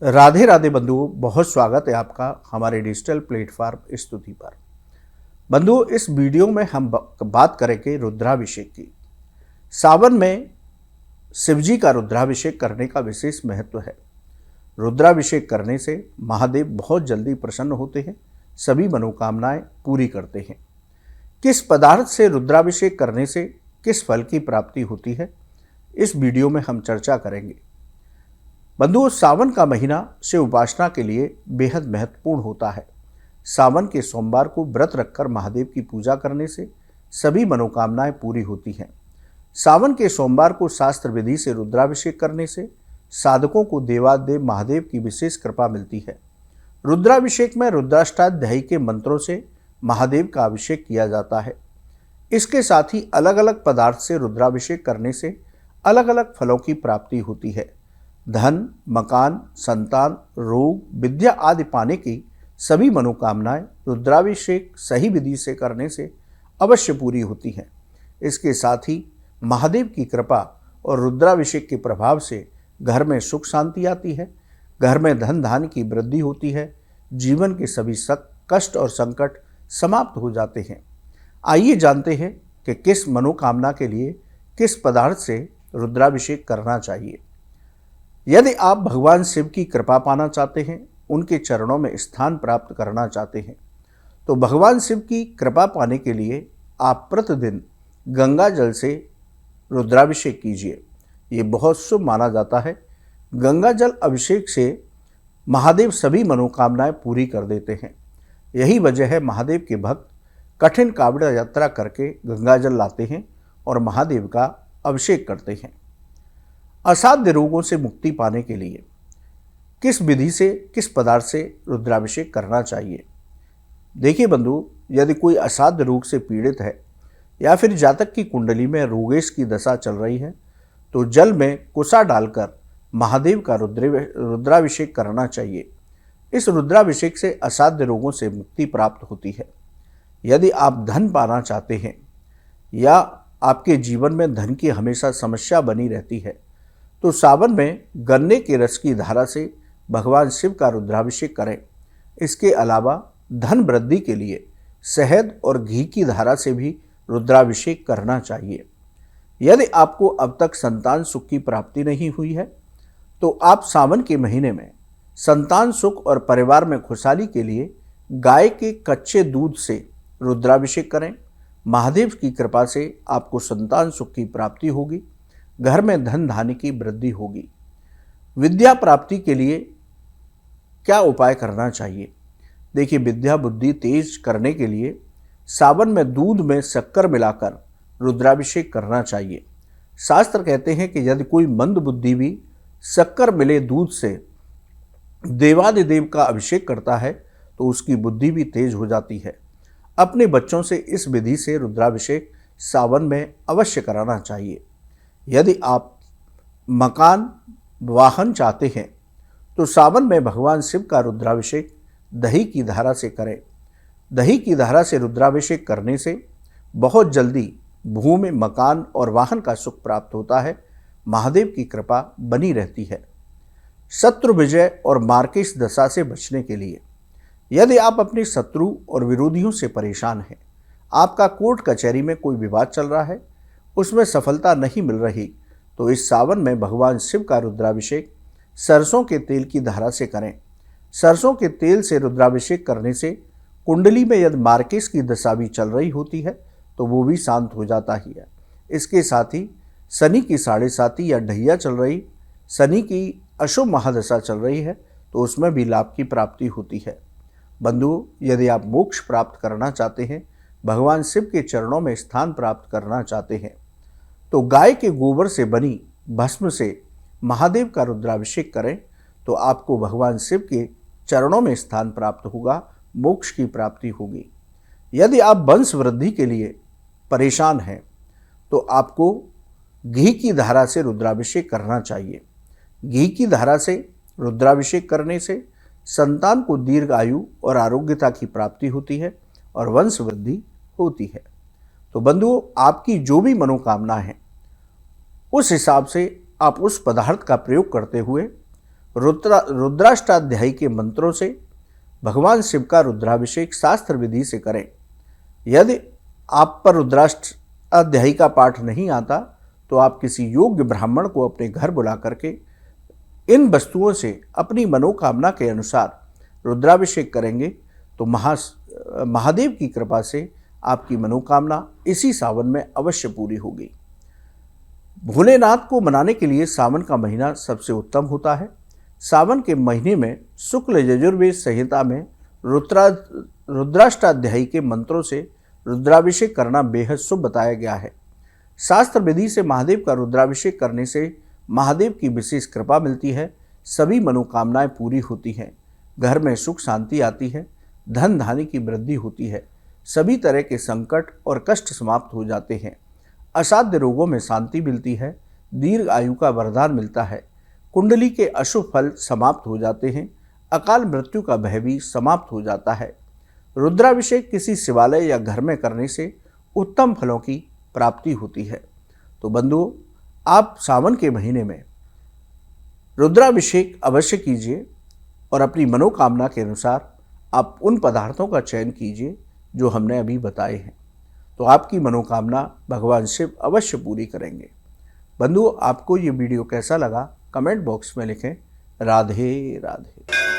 राधे राधे बंधुओं, बहुत स्वागत है आपका हमारे डिजिटल प्लेटफॉर्म स्तुति पर। बंधुओं, इस वीडियो में हम बात करेंगे रुद्राभिषेक की। सावन में शिवजी का रुद्राभिषेक करने का विशेष महत्व है। रुद्राभिषेक करने से महादेव बहुत जल्दी प्रसन्न होते हैं, सभी मनोकामनाएं पूरी करते हैं। किस पदार्थ से रुद्राभिषेक करने से किस फल की प्राप्ति होती है, इस वीडियो में हम चर्चा करेंगे। बंधुओं, सावन का महीना शिव उपासना के लिए बेहद महत्वपूर्ण होता है। सावन के सोमवार को व्रत रखकर महादेव की पूजा करने से सभी मनोकामनाएं पूरी होती हैं। सावन के सोमवार को शास्त्र विधि से रुद्राभिषेक करने से साधकों को देवादेव महादेव की विशेष कृपा मिलती है। रुद्राभिषेक में रुद्राष्टाध्यायी के मंत्रों से महादेव का अभिषेक किया जाता है। इसके साथ ही अलग अलग पदार्थ से रुद्राभिषेक करने से अलग अलग फलों की प्राप्ति होती है। धन, मकान, संतान, रोग, विद्या आदि पाने की सभी मनोकामनाएं रुद्राभिषेक सही विधि से करने से अवश्य पूरी होती हैं। इसके साथ ही महादेव की कृपा और रुद्राभिषेक के प्रभाव से घर में सुख शांति आती है, घर में धन धान्य की वृद्धि होती है, जीवन के सभी कष्ट और संकट समाप्त हो जाते हैं। आइए जानते हैं कि किस मनोकामना के लिए किस पदार्थ से रुद्राभिषेक करना चाहिए। यदि आप भगवान शिव की कृपा पाना चाहते हैं, उनके चरणों में स्थान प्राप्त करना चाहते हैं, तो भगवान शिव की कृपा पाने के लिए आप प्रतिदिन गंगा जल से रुद्राभिषेक कीजिए। ये बहुत शुभ माना जाता है। गंगा जल अभिषेक से महादेव सभी मनोकामनाएं पूरी कर देते हैं। यही वजह है महादेव के भक्त कठिन कावड़ यात्रा करके गंगा जल लाते हैं और महादेव का अभिषेक करते हैं। असाध्य रोगों से मुक्ति पाने के लिए किस विधि से किस पदार्थ से रुद्राभिषेक करना चाहिए। देखिए बंधु, यदि कोई असाध्य रोग से पीड़ित है या फिर जातक की कुंडली में रोगेश की दशा चल रही है, तो जल में कुसा डालकर महादेव का रुद्राभिषेक करना चाहिए। इस रुद्राभिषेक से असाध्य रोगों से मुक्ति प्राप्त होती है। यदि आप धन पाना चाहते हैं या आपके जीवन में धन की हमेशा समस्या बनी रहती है, तो सावन में गन्ने के रस की धारा से भगवान शिव का रुद्राभिषेक करें। इसके अलावा धन वृद्धि के लिए शहद और घी की धारा से भी रुद्राभिषेक करना चाहिए। यदि आपको अब तक संतान सुख की प्राप्ति नहीं हुई है, तो आप सावन के महीने में संतान सुख और परिवार में खुशहाली के लिए गाय के कच्चे दूध से रुद्राभिषेक करें। महादेव की कृपा से आपको संतान सुख की प्राप्ति होगी, घर में धन धान्य की वृद्धि होगी। विद्या प्राप्ति के लिए क्या उपाय करना चाहिए। देखिए, विद्या बुद्धि तेज करने के लिए सावन में दूध में शक्कर मिलाकर रुद्राभिषेक करना चाहिए। शास्त्र कहते हैं कि यदि कोई मंद बुद्धि भी शक्कर मिले दूध से देवादिदेव का अभिषेक करता है, तो उसकी बुद्धि भी तेज हो जाती है। अपने बच्चों से इस विधि से रुद्राभिषेक सावन में अवश्य कराना चाहिए। यदि आप मकान वाहन चाहते हैं, तो सावन में भगवान शिव का रुद्राभिषेक दही की धारा से करें। दही की धारा से रुद्राभिषेक करने से बहुत जल्दी भूमि, मकान और वाहन का सुख प्राप्त होता है। महादेव की कृपा बनी रहती है। शत्रु विजय और मार्केश दशा से बचने के लिए यदि आप अपने शत्रु और विरोधियों से परेशान हैं, आपका कोर्ट कचहरी में कोई विवाद चल रहा है, उसमें सफलता नहीं मिल रही, तो इस सावन में भगवान शिव का रुद्राभिषेक सरसों के तेल की धारा से करें। सरसों के तेल से रुद्राभिषेक करने से कुंडली में यदि मार्केश की दशा भी चल रही होती है, तो वो भी शांत हो जाता ही है। इसके साथ ही शनि की 7.5 या ढैया चल रही, शनि की अशुभ महादशा चल रही है, तो उसमें भी लाभ की प्राप्ति होती है। बंधुओं, यदि आप मोक्ष प्राप्त करना चाहते हैं, भगवान शिव के चरणों में स्थान प्राप्त करना चाहते हैं, तो गाय के गोबर से बनी भस्म से महादेव का रुद्राभिषेक करें, तो आपको भगवान शिव के चरणों में स्थान प्राप्त होगा, मोक्ष की प्राप्ति होगी। यदि आप वंश वृद्धि के लिए परेशान हैं, तो आपको घी की धारा से रुद्राभिषेक करना चाहिए। घी की धारा से रुद्राभिषेक करने से संतान को दीर्घ आयु और आरोग्यता की प्राप्ति होती है और वंश वृद्धि होती है। तो बंधुओं, आपकी जो भी मनोकामना है, उस हिसाब से आप उस पदार्थ का प्रयोग करते हुए रुद्राष्टाध्यायी के मंत्रों से भगवान शिव का रुद्राभिषेक शास्त्र विधि से करें। यदि आप पर रुद्राष्टाध्यायी का पाठ नहीं आता तो आप किसी योग्य ब्राह्मण को अपने घर बुला करके इन वस्तुओं से अपनी मनोकामना के अनुसार रुद्राभिषेक करेंगे तो महादेव की कृपा से आपकी मनोकामना इसी सावन में अवश्य पूरी होगी। भोलेनाथ को मनाने के लिए सावन का महीना सबसे उत्तम होता है। सावन के महीने में शुक्ल यजुर्वेद संहिता में रुद्राष्टाध्यायी के मंत्रों से रुद्राभिषेक करना बेहद शुभ बताया गया है। शास्त्र विधि से महादेव का रुद्राभिषेक करने से महादेव की विशेष कृपा मिलती है, सभी मनोकामनाएं पूरी होती हैं, घर में सुख शांति आती है, धन धान्य की वृद्धि होती है, सभी तरह के संकट और कष्ट समाप्त हो जाते हैं, असाध्य रोगों में शांति मिलती है, दीर्घ आयु का वरदान मिलता है, कुंडली के अशुभ फल समाप्त हो जाते हैं, अकाल मृत्यु का भय भी समाप्त हो जाता है। रुद्राभिषेक किसी शिवालय या घर में करने से उत्तम फलों की प्राप्ति होती है। तो बंधुओं, आप सावन के महीने में रुद्राभिषेक अवश्य कीजिए और अपनी मनोकामना के अनुसार आप उन पदार्थों का चयन कीजिए जो हमने अभी बताए हैं, तो आपकी मनोकामना भगवान शिव अवश्य पूरी करेंगे। बंधुओं, आपको ये वीडियो कैसा लगा कमेंट बॉक्स में लिखें। राधे राधे।